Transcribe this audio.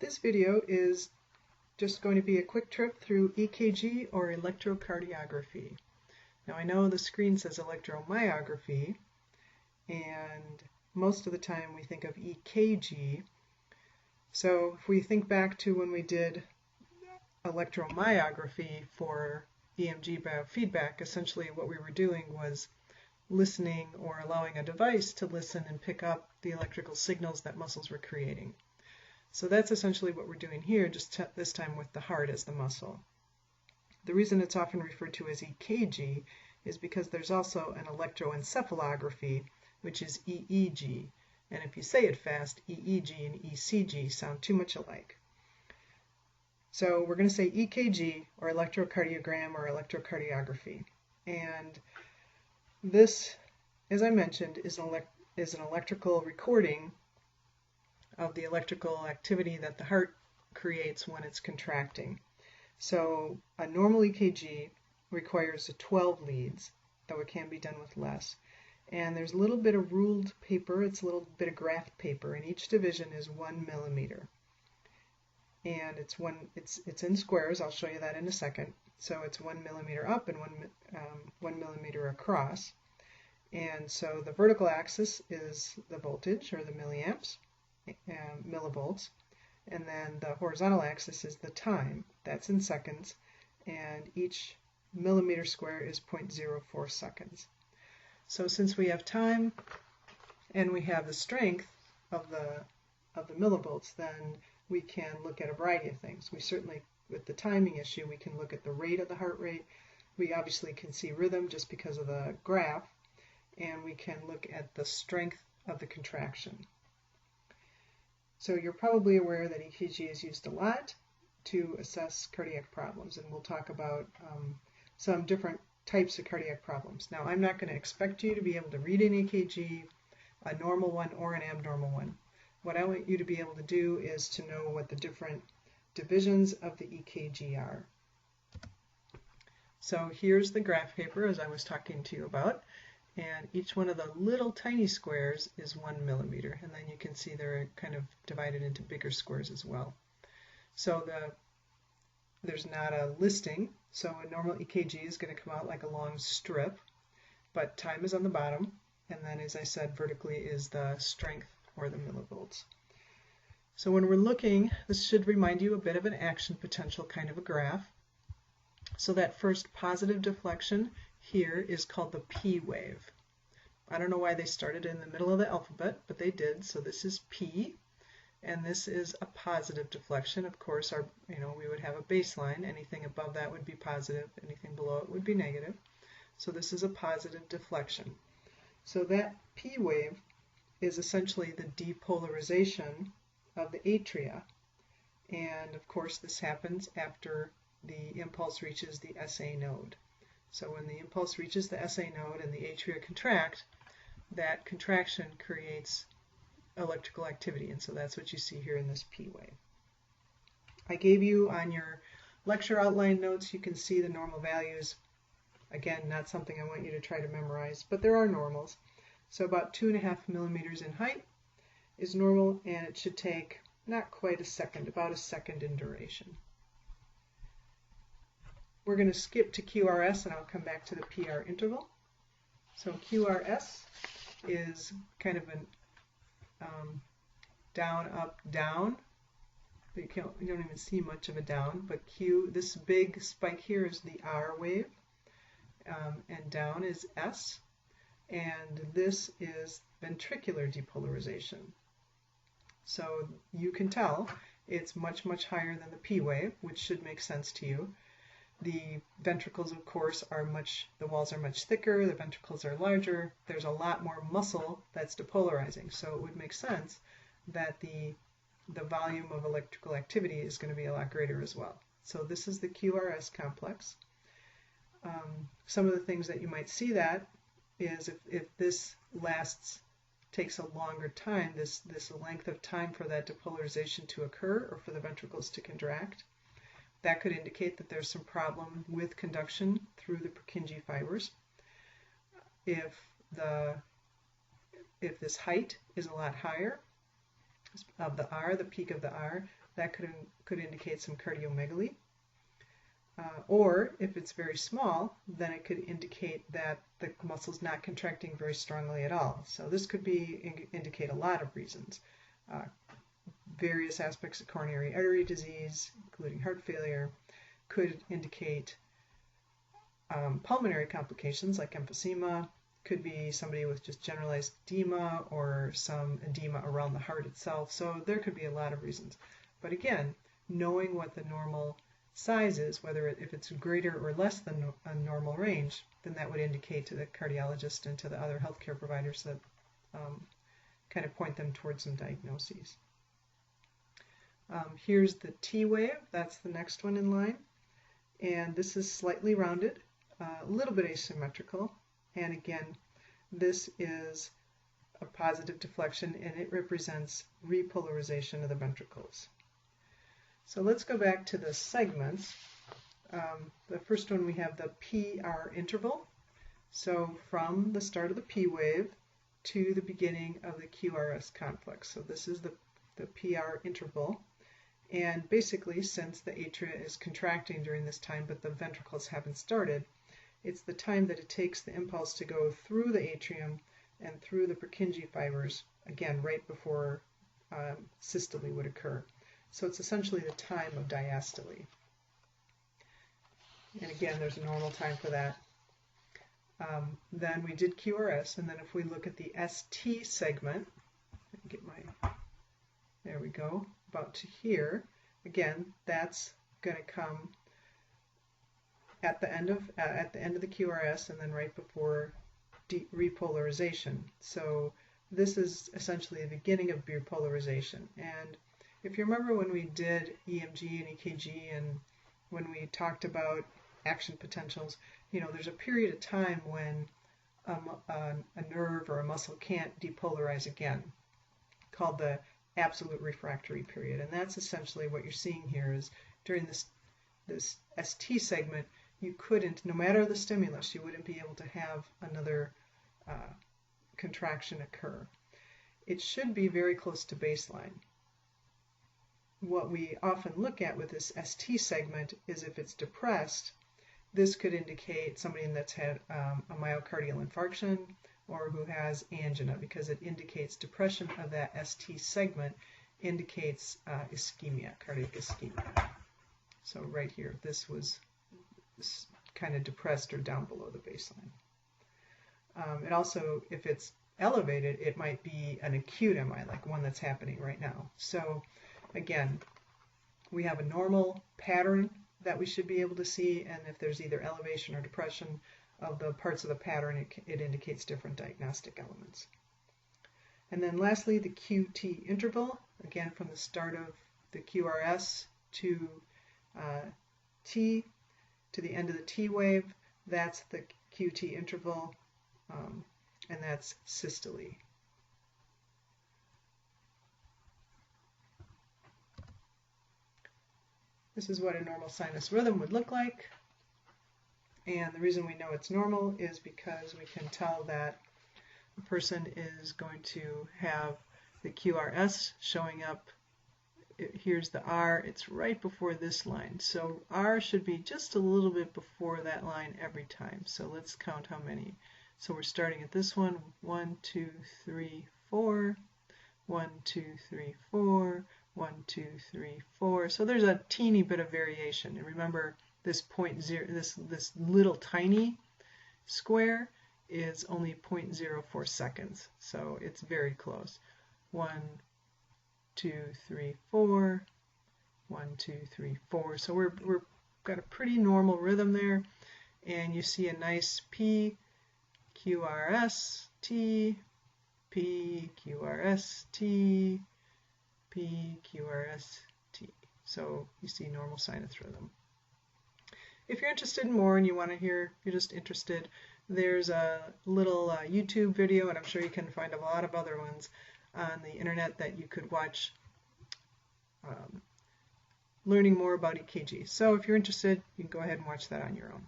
This video is just going to be a quick trip through EKG or electrocardiography. Now I know the screen says electromyography, and most of the time we think of EKG. So if we think back to when we did electromyography for EMG biofeedback, essentially what we were doing was listening or allowing a device to listen and pick up the electrical signals that muscles were creating. So that's essentially what we're doing here, just this time with the heart as the muscle. The reason it's often referred to as EKG is because there's also an electroencephalography, which is EEG. And if you say it fast, EEG and ECG sound too much alike. So we're going to say EKG or electrocardiogram or electrocardiography. And this, as I mentioned, is an electrical recording of the electrical activity that the heart creates when it's contracting. So a normal EKG requires 12 leads, though it can be done with less. And there's a little bit of ruled paper, it's a little bit of graph paper, and each division is 1 millimeter. And it's in squares, I'll show you that in a second. So it's 1 millimeter up and 1 millimeter across. And so the vertical axis is the voltage, or the milliamps, millivolts, and then the horizontal axis is the time, that's in seconds, and each millimeter square is 0.04 seconds. So since we have time and we have the strength of the millivolts, then we can look at a variety of things. We certainly, with the timing issue, we can look at the rate of the heart rate. We obviously can see rhythm just because of the graph, and we can look at the strength of the contraction. So you're probably aware that EKG is used a lot to assess cardiac problems, and we'll talk about some different types of cardiac problems. Now, I'm not going to expect you to be able to read an EKG, a normal one or an abnormal one. What I want you to be able to do is to know what the different divisions of the EKG are. So here's the graph paper, as I was talking to you about. And each one of the little tiny squares is 1 millimeter, and then you can see they're kind of divided into bigger squares as well. So there's not a listing, so a normal EKG is going to come out like a long strip, but time is on the bottom, and then, as I said, vertically is the strength or the millivolts. So when we're looking, this should remind you a bit of an action potential kind of a graph. So that first positive deflection here is called the P wave. I don't know why they started in the middle of the alphabet, but they did. So this is P, and this is a positive deflection. Of course, we would have a baseline. Anything above that would be positive. Anything below it would be negative. So this is a positive deflection. So that P wave is essentially the depolarization of the atria. And of course, this happens after the impulse reaches the SA node. So when the impulse reaches the SA node and the atria contract, that contraction creates electrical activity, and so that's what you see here in this P wave. I gave you on your lecture outline notes, you can see the normal values. Again, not something I want you to try to memorize, but there are normals. So about 2.5 millimeters in height is normal, and it should take not quite a second, about a second in duration. We're going to skip to QRS, and I'll come back to the PR interval. So QRS is kind of an down, up, down. You don't even see much of a down, but this big spike here is the R wave, and down is S, and this is ventricular depolarization. So you can tell it's much, much higher than the P wave, which should make sense to you. The ventricles, of course, the walls are much thicker, the ventricles are larger, there's a lot more muscle that's depolarizing, so it would make sense that the volume of electrical activity is going to be a lot greater as well. So this is the QRS complex. Some of the things that you might see that is if this takes a longer time, this length of time for that depolarization to occur or for the ventricles to contract, that could indicate that there's some problem with conduction through the Purkinje fibers. If this height is a lot higher of the R, the peak of the R, that could indicate some cardiomegaly. Or if it's very small, then it could indicate that the muscle's not contracting very strongly at all. So this could indicate a lot of reasons. Various aspects of coronary artery disease, including heart failure, could indicate pulmonary complications like emphysema. Could be somebody with just generalized edema or some edema around the heart itself. So there could be a lot of reasons. But again, knowing what the normal size is, if it's greater or less than a normal range, then that would indicate to the cardiologist and to the other healthcare providers that kind of point them towards some diagnoses. Here's the T wave. That's the next one in line. And this is slightly rounded, a little bit asymmetrical. And again, this is a positive deflection, and it represents repolarization of the ventricles. So let's go back to the segments. The first one, we have the PR interval. So from the start of the P wave to the beginning of the QRS complex. So this is the PR interval. And basically, since the atria is contracting during this time, but the ventricles haven't started, it's the time that it takes the impulse to go through the atrium and through the Purkinje fibers, again, right before systole would occur. So it's essentially the time of diastole. And again, there's a normal time for that. Then we did QRS, and then if we look at the ST segment, there we go, about to here, again, that's going to come at the end of the QRS and then right before repolarization. So this is essentially the beginning of repolarization. And if you remember when we did EMG and EKG and when we talked about action potentials, there's a period of time when a nerve or a muscle can't depolarize again, called the absolute refractory period. And that's essentially what you're seeing here is during this ST segment, you couldn't, no matter the stimulus, you wouldn't be able to have another contraction occur. It should be very close to baseline. What we often look at with this ST segment is if it's depressed, this could indicate somebody that's had a myocardial infarction or who has angina, because it indicates depression of that ST segment indicates ischemia, cardiac ischemia. So right here, this was kind of depressed or down below the baseline. It also, if it's elevated, it might be an acute MI, like one that's happening right now. So again, we have a normal pattern that we should be able to see, and if there's either elevation or depression of the parts of the pattern, it indicates different diagnostic elements. And then lastly, the QT interval, again from the start of the QRS to T to the end of the T wave, that's the QT interval, and that's systole. This is what a normal sinus rhythm would look like. And the reason we know it's normal is because we can tell that a person is going to have the QRS showing up. Here's the R, it's right before this line. So R should be just a little bit before that line every time. So let's count how many. So we're starting at this one, 1, 2, 3, 4, 1, 2, 3, 4, 1, 2, 3, 4. So there's a teeny bit of variation. And remember, this this little tiny square is only 0.04 seconds. So it's very close. 1, 2, 3, 4, 1, 2, 3, 4. So we've got a pretty normal rhythm there. And you see a nice P, QRS, T, P, QRS, T, P, QRS, T. So you see normal sinus rhythm. If you're interested in more and you want to hear, you're just interested, there's a little YouTube video, and I'm sure you can find a lot of other ones on the internet that you could watch learning more about EKG. So if you're interested, you can go ahead and watch that on your own.